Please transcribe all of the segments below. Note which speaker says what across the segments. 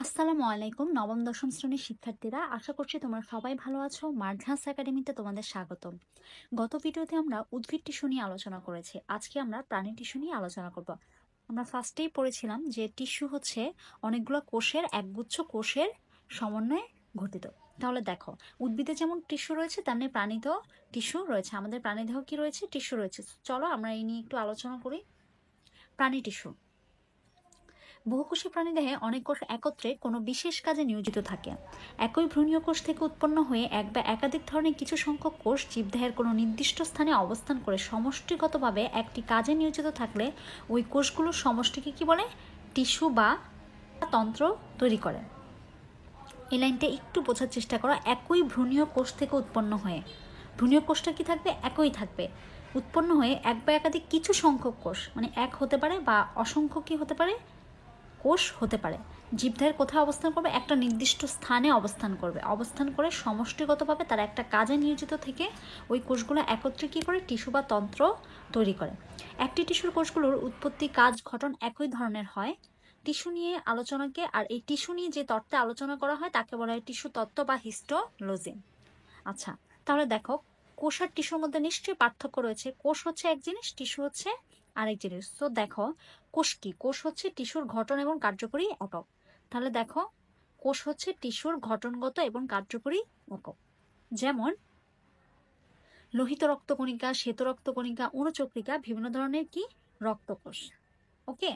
Speaker 1: আসসালামু আলাইকুম নবম দশম শ্রেণীর শিক্ষার্থীরা, আশা করছি তোমরা সবাই ভালো আছো। মার্ঘাস একাডেমিতে তোমাদের স্বাগতম। গত ভিডিওতে আমরা উদ্ভিদ টিস্যু নিয়ে আলোচনা করেছি। আজকে আমরা প্রাণী টিস্যু নিয়ে আলোচনা করব। আমরা ফার্স্টেই পড়েছিলাম যে টিস্যু হচ্ছে অনেকগুলো কোষের একগুচ্ছ কোষের সমন্বয়ে গঠিত। তাহলে দেখো, উদ্ভিদে যেমন টিস্যু রয়েছে তেমনি প্রাণীতেও টিস্যু রয়েছে। আমাদের প্রাণীদেহ কি রয়েছে? টিস্যু রয়েছে। চলো আমরা এই নিয়ে একটু আলোচনা করি। প্রাণী টিস্যু। বহুকোষী প্রাণীদেহে অনেক কোষ একত্রে কোনো বিশেষ কাজে নিয়োজিত থাকে। একই ভ্রূণীয় কোষ থেকে উৎপন্ন হয়ে এক বা একাধিক ধরনের কিছু সংখ্যক কোষ জীবদেহের কোনো নির্দিষ্ট স্থানে অবস্থান করে সমষ্টিগতভাবে একটি কাজে নিয়োজিত থাকলে ওই কোষগুলোর সমষ্টিকে কি বলে? টিস্যু বা তন্ত্র তৈরি করে। এই লাইনটা একটু বোঝার চেষ্টা করো। একই ভ্রূণীয় কোষ থেকে উৎপন্ন হয়ে, ভ্রূণীয় কোষটা কি থাকবে? একই থাকবে। উৎপন্ন হয়ে এক বা একাধিক কিছু সংখ্যক কোষ, মানে এক হতে পারে বা অসংখ্য কি হতে পারে? কোষ হতে পারে। জীবদেহের কোথায় অবস্থান করবে? একটা নির্দিষ্ট স্থানে অবস্থান করবে। অবস্থান করে সমষ্টিগতভাবে তারা একটা কাজে নিয়োজিত থেকে ওই কোষগুলো একত্রে কী করে? টিস্যু বা তন্ত্র তৈরি করে। একটি টিস্যুর কোষগুলোর উৎপত্তি, কাজ, গঠন একই ধরনের হয়। টিস্যু নিয়ে আলোচনাকে আর এই টিস্যু নিয়ে যে তত্ত্বে আলোচনা করা হয় তাকে বলা হয় টিস্যু তত্ত্ব বা হিস্টোলজি। আচ্ছা, তাহলে দেখো, কোষ আর টিস্যুর মধ্যে নিশ্চয়ই পার্থক্য রয়েছে। কোষ হচ্ছে এক জিনিস, টিস্যু হচ্ছে আরেক জিনিস। তো দেখো, কোষ কি? কোষ হচ্ছে টিস্যুর গঠন এবং কার্যকরী একক। তাহলে দেখো, কোষ হচ্ছে টিস্যুর গঠনগত এবং কার্যকরী একক। যেমন লোহিত রক্তকণিকা, শ্বেত রক্তকণিকা, অণুচক্রিকা বিভিন্ন ধরনের কি রক্তকোষ। ওকে,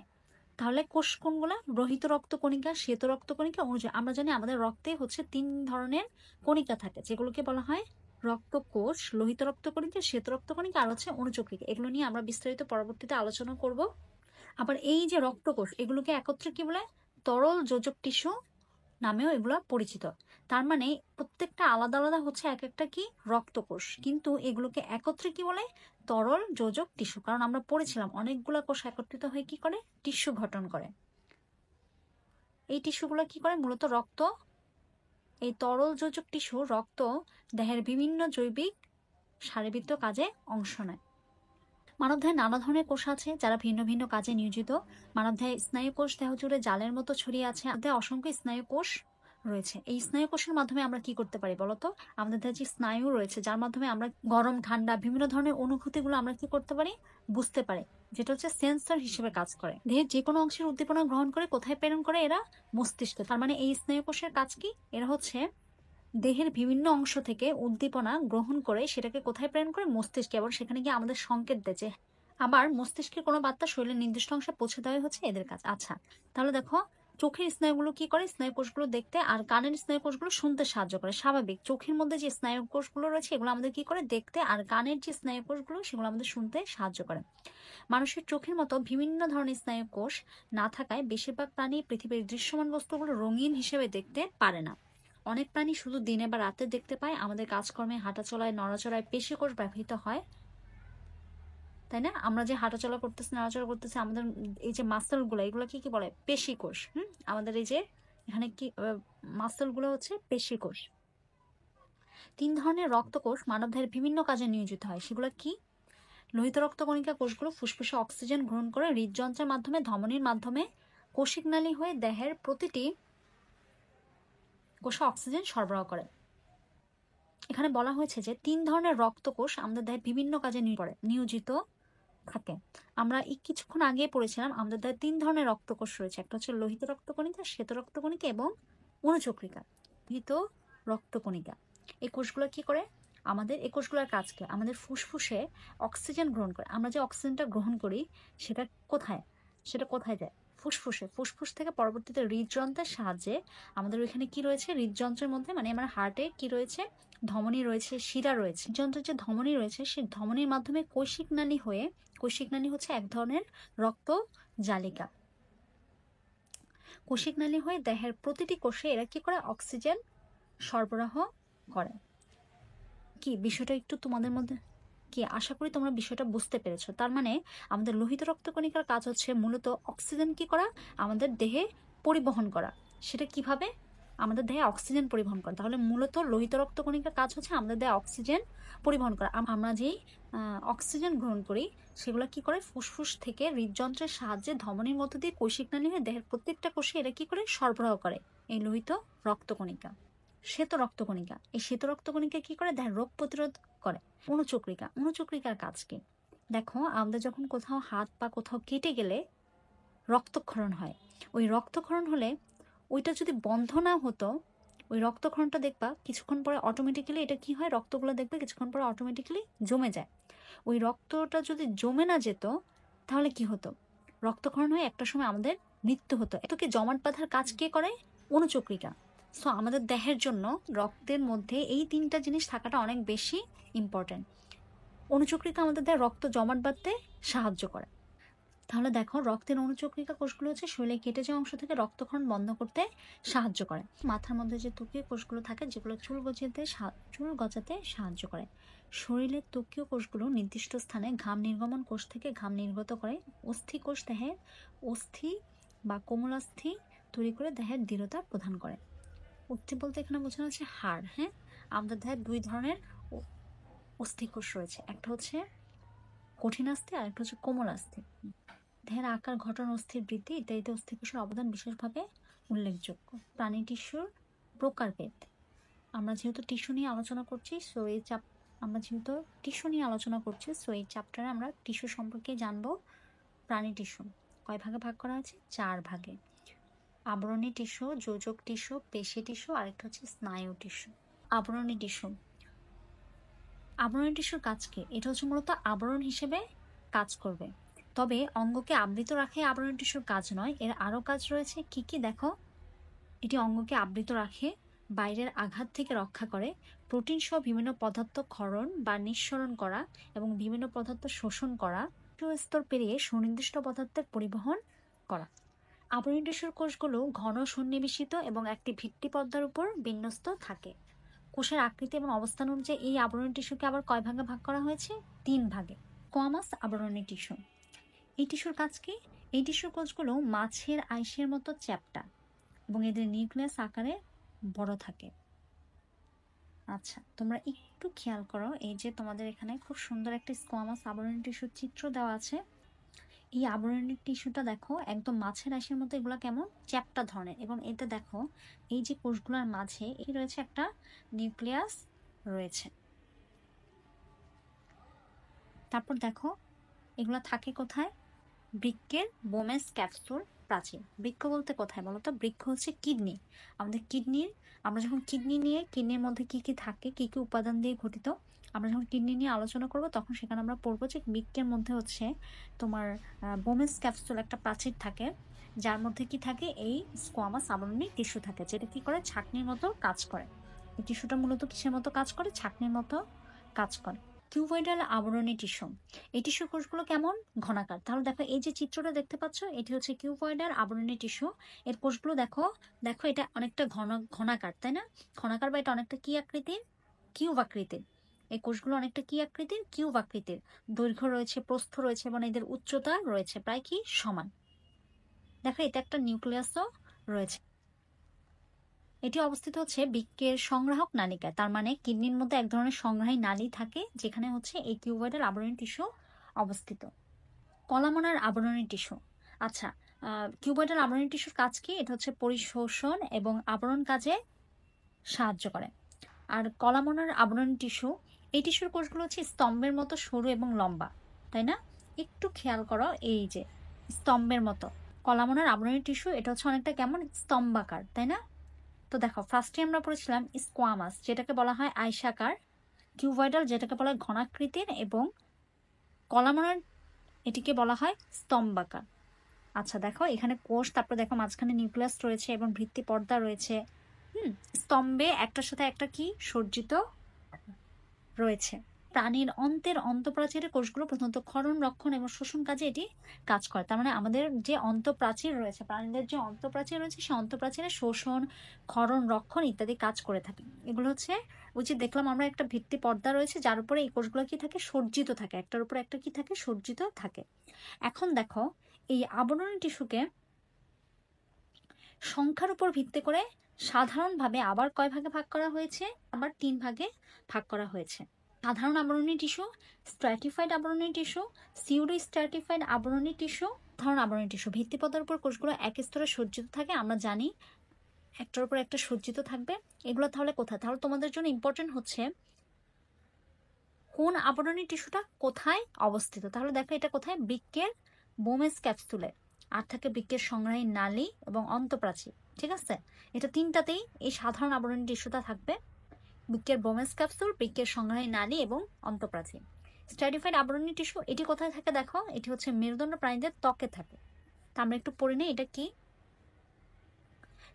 Speaker 1: তাহলে কোষ কোনগুলা? লোহিত রক্তকণিকা, শ্বেত রক্তকণিকা, আমরা জানি আমাদের রক্তে হচ্ছে 3 ধরনের কণিকা থাকে, যেগুলোকে বলা হয় রক্তকোষ, লোহিত রক্তকণিকা, শ্বেত রক্তকণিকা আর হচ্ছে অণুচক্রিকা। এগুলো নিয়ে আমরা বিস্তারিত পরবর্তীতে আলোচনা করব। আবার এই যে রক্তকোষ, এগুলোকে একত্রে কি বলে? তরল যোজক টিস্যু নামেও এগুলো পরিচিত। তার মানে প্রত্যেকটা আলাদা আলাদা হচ্ছে এক একটা কি রক্তকোষ, কিন্তু এগুলোকে একত্রে কি বলে? তরল যোজক টিস্যু। কারণ আমরা পড়েছিলাম অনেকগুলা কোষ একত্রিত হয়ে কি করে? টিস্যু গঠন করে। এই টিস্যুগুলো কি করে? মূলত রক্ত, এই তরল যোজক টিস্যু রক্ত দেহের বিভিন্ন জৈবিক শারীরবৃত্তীয় কাজে অংশ নেয়। মানবদেহে নানা ধরনের কোষ আছে যারা ভিন্ন ভিন্ন কাজে নিয়োজিত। মানবদেহে স্নায়ু কোষ দেহ জুড়ে জালের মতো ছড়িয়ে আছে। আমাদের অসংখ্য স্নায়ু কোষ রয়েছে। এই স্নায়ু কোষের মাধ্যমে আমরা কি করতে পারি বলতো? আমাদের দেহে যে স্নায়ু রয়েছে, যার মাধ্যমে আমরা গরম ঠান্ডা বিভিন্ন ধরনের অনুভূতিগুলো আমরা কি করতে পারি? বুঝতে পারি, যেটা হচ্ছে সেন্সর হিসেবে কাজ করে। দেহের যে কোনো অংশের উদ্দীপনা গ্রহণ করে কোথায় প্রেরণ করে? এরা মস্তিষ্কে। তার মানে এই স্নায়ু কোষের কাজ কি? এরা হচ্ছে দেহের বিভিন্ন অংশ থেকে উদ্দীপনা গ্রহণ করে সেটাকে কোথায় প্রেরণ করে? মস্তিষ্কে। আবার সেখানে গিয়ে আমাদের সংকেত দেয় যে আবার মস্তিষ্কের কোনো বার্তা শরীরের নির্দিষ্ট অংশে পৌঁছে দেওয়াই হচ্ছে এদের কাজ। আচ্ছা, তাহলে দেখো, চোখের স্নায়ুগুলো কি করে? স্নায়ু কোষগুলো দেখতে, আর কানের স্নায়ু কোষগুলো শুনতে সাহায্য করে। স্বাভাবিক, চোখের মধ্যে যে স্নায়ু কোষগুলো রয়েছে এগুলো আমাদের কি করে? দেখতে, আর কানের যে স্নায়ু কোষগুলো সেগুলো আমাদের শুনতে সাহায্য করে। মানুষের চোখের মতো বিভিন্ন ধরনের স্নায়ু কোষ না থাকায় বেশিরভাগ প্রাণী পৃথিবীর দৃশ্যমান বস্তুগুলো রঙিন হিসেবে দেখতে পারে না। অনেক প্রাণী শুধু দিনে বা রাতে দেখতে পায়। আমাদের কাজকর্মে, হাঁটাচলায়, নড়াচড়ায় পেশি কোষ ব্যবহৃত হয়, তাই না? আমরা যে হাঁটাচলা করতেছি, নড়াচড়া করতেছি, আমাদের এই যে মাসেলগুলো, এগুলো কি কি বলে? পেশি কোষ। আমাদের এই যে এখানে কি মাসেলগুলো হচ্ছে পেশি কোষ। 3 ধরনের রক্তকোষ মানবদেহের বিভিন্ন কাজে নিয়োজিত হয়। সেগুলো কি? লোহিত রক্তকণিকা কোষগুলো ফুসফুসে অক্সিজেন গ্রহণ করে হৃদযন্ত্রের মাধ্যমে, ধমনীর মাধ্যমে কোষিক নালী হয়ে দেহের প্রতিটি কোষে অক্সিজেন সরবরাহ করে। এখানে বলা হয়েছে যে 3 ধরনের রক্তকোষ আমাদের দেহের বিভিন্ন কাজে নিয়োজিত থাকে। আমরা কিছুক্ষণ আগে পড়েছিলাম আমাদের দেহে 3 ধরনের রক্তকোষ রয়েছে। একটা হচ্ছে লোহিত রক্তকণিকা, শ্বেত রক্তকণিকা এবং অণুচক্রিকা। লোহিত রক্তকণিকা, এই কোষগুলো কি করে? আমাদের এই কোষগুলোর কাজ কি? আমাদের ফুসফুসে অক্সিজেন গ্রহণ করে। আমরা যে অক্সিজেনটা গ্রহণ করি সেটা কোথায়? সেটা কোথায় যায়? ফুসফুসে। ফুসফুস থেকে পরবর্তীতে হৃদযন্ত্রের সাহায্যে আমাদের ওইখানে কি রয়েছে? হৃদযন্ত্রের মধ্যে, মানে আমার হার্টে কি রয়েছে? ধমনী রয়েছে, শিরা রয়েছে। হৃদযন্ত্রের যে ধমনী রয়েছে সেই ধমনীর মাধ্যমে কৈশিক নালী হয়ে, কৈশিক নালী হচ্ছে এক ধরনের রক্ত জালিকা। কোষিক নালী হয়ে দেহের প্রতিটি কোষে এরা কি করে? অক্সিজেন সরবরাহ করে। কি বিষয়টা একটু তোমাদের মধ্যে কি? আশা করি তোমরা বিষয়টা বুঝতে পেরেছো। তার মানে আমাদের লোহিত রক্তকণিকার কাজ হচ্ছে মূলত অক্সিজেন কি করা? আমাদের দেহে পরিবহন করা। সেটা কিভাবে? আমাদের দেহে অক্সিজেন পরিবহন করে। তাহলে মূলত লোহিত রক্তকণিকার কাজ হচ্ছে আমাদের দেহে অক্সিজেন পরিবহন করা। আমরা যেই অক্সিজেন গ্রহণ করি সেগুলো কি করে ফুসফুস থেকে হৃদযন্ত্রের সাহায্যে ধমনীর মধ্য দিয়ে কৈশিকনালী হয়ে দেহের প্রত্যেকটা কোষে এটা কি করে সরবরাহ করে এই লোহিত রক্তকণিকা। শ্বেত রক্তকণিকা, এই শ্বেত রক্তকণিকা কি করে দেহের রোগ প্রতিরোধ করে। অণুচক্রিকা, অণুচক্রিকার কাজ কি? দেখো আমাদের যখন কোথাও হাত পা কোথাও কেটে গেলে রক্তক্ষরণ হয়, ওই রক্তক্ষরণ হলে ওইটা যদি বন্ধ না হতো, ওই রক্তক্ষরণটা দেখবা কিছুক্ষণ পরে অটোমেটিক্যালি এটা কি হয়, রক্তগুলো দেখবে কিছুক্ষণ পরে অটোমেটিক্যালি জমে যায়। ওই রক্তটা যদি জমে না যেত তাহলে কি হতো, রক্তক্ষরণ হয়ে একটা সময় আমাদের মৃত্যু হতো। এতকে জমাট বাঁধার কাজ কে করে? অণুচক্রিকা। সো আমাদের দেহের জন্য রক্তের মধ্যে এই তিনটা জিনিস থাকাটা অনেক বেশি ইম্পর্টেন্ট। অণুচক্রিকা আমাদের দেহে রক্ত জমাট বাঁধতে সাহায্য করে। তাহলে দেখো রক্তের অণুচক্রিকা কোষগুলো হচ্ছে শরীরে কেটে যাওয়া অংশ থেকে রক্তক্ষরণ বন্ধ করতে সাহায্য করে। মাথার মধ্যে যে ত্বকীয় কোষগুলো থাকে যেগুলো চুল গজাতে সাহায্য করে। শরীরের ত্বকীয় কোষগুলো নির্দিষ্ট স্থানে ঘাম নির্গমন কোষ থেকে ঘাম নির্গত করে। অস্থি কোষ দেহের অস্থি বা কোমলাস্থি তৈরি করে দেহের দৃঢ়তা প্রদান করে। অস্থি বলতে এখানে বোঝানো হচ্ছে হাড়। হ্যাঁ, আমাদের দেহের দুই ধরনের অস্থি কোষ রয়েছে, একটা হচ্ছে কঠিন আস্থি আর একটা হচ্ছে কোমল আস্থি। দেহের আকার গঠন অস্থির বৃদ্ধি ইত্যাদিতে অস্থিকোষের অবদান বিশেষভাবে উল্লেখযোগ্য। প্রাণী টিস্যুর প্রকারভেদ, আমরা যেহেতু টিস্যু নিয়ে আলোচনা করছি সো এই চ্যাপ্টারে আমরা টিস্যু সম্পর্কে জানবো। প্রাণী টিস্যু কয় ভাগে ভাগ করা আছে? 4 ভাগে। আবরণী টিস্যু, যোজক টিস্যু, পেশি টিস্যু, আরেকটা হচ্ছে স্নায়ু টিস্যু। আবরণী টিস্যু, আবরণী টিস্যুর কাজ কি? এটা হচ্ছে মূলত আবরণ হিসেবে কাজ করবে, তবে অঙ্গকে আবৃত রাখে আবরণী টিস্যুর কাজ নয়, এর আরও কাজ রয়েছে। কি কি দেখো, এটি অঙ্গকে আবৃত রাখে, বাইরের আঘাত থেকে রক্ষা করে, প্রোটিন সহ বিভিন্ন পদার্থ ক্ষরণ বা নিঃসরণ করা এবং বিভিন্ন পদার্থ শোষণ করা, স্তর পেরিয়ে সুনির্দিষ্ট পদার্থের পরিবহন করা। আবরণী টিস্যুর কোষগুলো ঘন সন্নিবেশিত এবং একটি ভিত্তি পর্দার উপর বিন্যস্ত থাকে। কোষের আকৃতি এবং অবস্থান অনুযায়ী এই আবরণী টিস্যুকে আবার কয় ভাগে ভাগ করা হয়েছে? 3 ভাগে। স্কোয়ামাস আবরণী টিস্যু, এই টিস্যুর কাজ কি? এই টিস্যুর কোষগুলো মাছের আইসের মতো চ্যাপ্টা এবং এদের নিউক্লিয়াস আকারে বড় থাকে। আচ্ছা, তোমরা একটু খেয়াল করো, এই যে তোমাদের এখানে খুব সুন্দর একটা স্কোয়ামাস আবরণী টিস্যুর চিত্র দেওয়া আছে। এই আবরণী টিস্যুটা দেখো একদম মাছের আইসের মতো, এগুলো কেমন চ্যাপ্টা ধরনের, এবং এতে দেখো এই যে কোষগুলোর মাঝে এই রয়েছে একটা নিউক্লিয়াস রয়েছে। তারপর দেখো এগুলো থাকে কোথায়? বৃক্কের বোমেস ক্যাপসুল প্রাচীর। বৃক্ক বলতে কোথায় বলো তো? বৃক্ক হচ্ছে কিডনি। আমাদের কিডনির, আমরা যখন কিডনির মধ্যে কি কি থাকে, কি কি উপাদান দিয়ে গঠিত, আমরা যখন কিডনি নিয়ে আলোচনা করব তখন সেখানে আমরা পড়বো যে বৃক্কের মধ্যে হচ্ছে তোমার বোমেস ক্যাপসুল একটা প্রাচীর থাকে, যার মধ্যে কি থাকে? এই স্কোয়ামাস আবরণী টিস্যু থাকে, যেটা কি করে ছাঁকনির মতো কাজ করে। এই টিস্যুটা মূলত কিসের মতো কাজ করে? ছাঁকনির মতো কাজ করে। কিউবয়েডাল আবরণী টিস্যু, এই টিস্যুর কোষগুলো কেমন ঘনাকার। তাহলে দেখো এই যে চিত্রটা দেখতে পাচ্ছ, এটি হচ্ছে কিউবয়েডাল আবরণী টিস্যু। এর কোষগুলো দেখো, দেখো এটা অনেকটা ঘনাকার, তাই না? ঘনাকার বা এটা অনেকটা কি আকৃতির? কিউব আকৃতির। এই কোষগুলো অনেকটা কি আকৃতির? কিউব আকৃতির। দৈর্ঘ্য রয়েছে, প্রস্থ রয়েছে এবং এদের উচ্চতা রয়েছে প্রায় কি সমান। দেখো এটা একটা নিউক্লিয়াসও রয়েছে। এটি অবস্থিত হচ্ছে বৃক্কের সংগ্রাহক নালিকায়, তার মানে কিডনির মধ্যে এক ধরনের সংগ্রাহী নালী থাকে যেখানে হচ্ছে এই কিউবয়েডাল আবরণী টিস্যু অবস্থিত। কলামনার আবরণী টিস্যু, আচ্ছা, কিউবয়েডাল আবরণী টিস্যুর কাজ কি? এটা হচ্ছে পরিশোষণ এবং আবরণ কাজে সাহায্য করে। আর কলামনার আবরণী টিস্যু, এই টিস্যুর কোষগুলো হচ্ছে স্তম্ভের মতো সরু এবং লম্বা, তাই না? একটু খেয়াল করো, এই যে স্তম্ভের মতো কলামনার আবরণী টিস্যু, এটা হচ্ছে অনেকটা কেমন স্তম্ভাকার, তাই না? তো দেখো ফার্স্টে আমরা পড়েছিলাম স্কোয়ামাস, যেটাকে বলা হয় আয়সাকার, কিউবয়েডাল যেটাকে বলা হয় ঘনাকৃতির, এবং কলামনার এটিকে বলা হয় স্তম্ভাকার। আচ্ছা দেখো এখানে কোষ, তারপর দেখো মাঝখানে নিউক্লিয়াস রয়েছে এবং ভিত্তি পর্দা রয়েছে। স্তম্ভে একটার সাথে একটা কি সজ্জিত রয়েছে। প্রাণীর অন্তের অন্তঃপ্রাচীরের কোষগুলো প্রধানত ক্ষরণ, রক্ষণ এবং শোষণ কাজে এটি কাজ করে। তার মানে আমাদের যে অন্তঃপ্রাচীর রয়েছে, প্রাণীদের যে অন্তঃপ্রাচীর রয়েছে, সেই অন্তঃপ্রাচীরে শোষণ, ক্ষরণ, রক্ষণ ইত্যাদি কাজ করে থাকে। এগুলো হচ্ছে ওই যে দেখলাম আমরা একটা ভিত্তি পর্দা রয়েছে যার উপরে এই কোষগুলো কি থাকে? সজ্জিত থাকে, একটার উপর একটা কি থাকে? সজ্জিত থাকে। এখন দেখো এই আবরণী টিস্যুকে সংখ্যার উপর ভিত্তি করে সাধারণভাবে আবার কয় ভাগে ভাগ করা হয়েছে? আবার 3 ভাগে ভাগ করা হয়েছে। সাধারণ আবরণী টিস্যু, স্ট্র্যাটিফাইড আবরণী টিস্যু, সিউডো স্ট্র্যাটিফাইড আবরণী টিস্যু। সাধারণ আবরণী টিস্যু ভিত্তিপদার উপর কোষগুলো এক স্তরে সজ্জিত থাকে, আমরা জানি একটার উপর একটা সজ্জিত থাকবে। এগুলো তাহলে কোথায়? তাহলে তোমাদের জন্য ইম্পর্টেন্ট হচ্ছে কোন আবরণী টিস্যুটা কোথায় অবস্থিত। তাহলে দেখো এটা কোথায়? বৃক্কের বোমেস ক্যাপসুলে। আর থাকে বৃক্কের সংগ্রাহী নালী এবং অন্তঃপ্রাচীর। ঠিক আছে, এটা তিনটাতেই এই সাধারণ আবরণী টিস্যুটা থাকবে। বৃক্কের বোমেস ক্যাপসুল, বৃক্কের সংগ্রাহী নালী এবং অন্তঃপ্রাচীর। স্ট্র্যাটিফাইড আবরণী টিস্যু এটি কোথায় থাকে? দেখো এটি হচ্ছে মেরুদণ্ড প্রাণীদের ত্বকে থাকে। তা আমরা একটু পড়ে নিই এটা কি।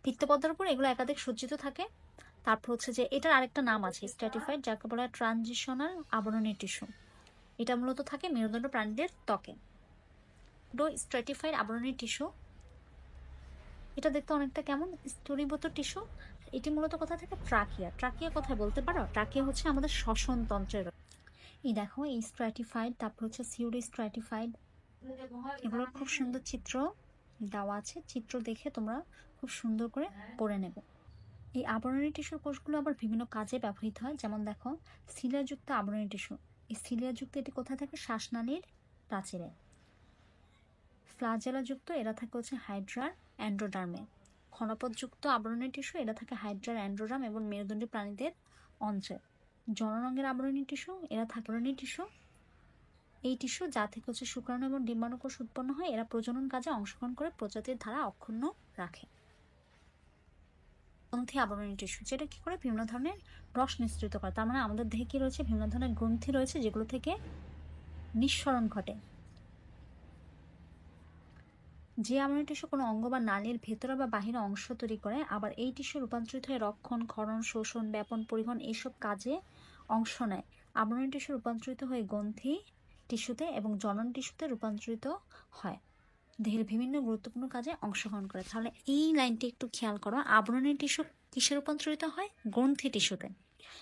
Speaker 1: ভিত্তিপদার উপর এগুলো একাধিক সজ্জিত থাকে। তারপর হচ্ছে যে এটার আরেকটা নাম আছে স্ট্র্যাটিফাইড, যাকে বলা হয় ট্রানজিশনাল আবরণী টিস্যু। এটা মূলত থাকে মেরুদণ্ড প্রাণীদের ত্বকে। স্ট্র্যাটিফাইড আবরণী টিস্যু এটা দেখতে অনেকটা কেমন? স্তরীভূত টিস্যু। এটি মূলত কোথায় থাকে? ট্রাকিয়া। ট্রাকিয়া কোথায় বলতে পারো? ট্রাকিয়া হচ্ছে আমাদের শ্বসন তন্ত্রের। এই দেখো এই স্ট্র্যাটিফাইড, তারপর হচ্ছে সিউডো স্ট্র্যাটিফাইড, এগুলোর খুব সুন্দর চিত্র দেওয়া আছে। চিত্র দেখে তোমরা খুব সুন্দর করে পড়ে নেবে। এই আবরণী টিস্যুর কোষগুলো আবার বিভিন্ন কাজে ব্যবহৃত হয়। যেমন দেখো সিলিয়াযুক্ত আবরণী টিস্যু, এই সিলিয়াযুক্ত এটি কোথায় থাকে? শ্বাসনালীর প্রাচীরে। ফ্লাজেলাযুক্ত এরা থাকে হচ্ছে হাইড্রার অ্যান্ড্রোডার্মে। ক্ষণপথযুক্ত আবরণী টিস্যু এরা থাকে হাইড্রার অ্যান্ড্রোডার্ম এবং মেরুদণ্ডী প্রাণীদের অঞ্চল। জনরঙের আবরণী টিস্যু এরা থাকে আবরণী টিস্যু। এই টিস্যু যা থেকে হচ্ছে শুক্রাণু এবং ডিম্বাণুকোষ উৎপন্ন হয়, এরা প্রজনন কাজে অংশগ্রহণ করে প্রজাতির ধারা অক্ষুণ্ণ রাখে। গ্রন্থি আবরণী টিস্যু যেটা কি করে? বিভিন্ন ধরনের রস নিঃসৃত করে। তার মানে আমাদের দেহে কি রয়েছে? বিভিন্ন ধরনের গ্রন্থি রয়েছে যেগুলো থেকে নিঃসরণ ঘটে। যে আবরণী টিস্যু কোনো অঙ্গ বা নালীর ভেতরে বা বাহিরে অংশ তৈরি করে, আবার এই টিস্যু রূপান্তরিত হয়ে রক্ষণ, ক্ষরণ, শোষণ, ব্যাপন, পরিবহন এইসব কাজে অংশ নেয়। আবরণী টিস্যু রূপান্তরিত হয়ে গ্রন্থি টিস্যুতে এবং জনন টিস্যুতে রূপান্তরিত হয়। দেহের বিভিন্ন গুরুত্বপূর্ণ কাজে অংশগ্রহণ করে। তাহলে এই লাইনটি একটু খেয়াল করো। আবরণী টিস্যু কিসে রূপান্তরিত হয়? গ্রন্থি টিস্যুতে।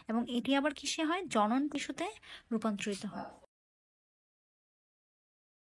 Speaker 1: এবং এটি আবার কিসে হয়? জনন টিস্যুতে রূপান্তরিত হয়।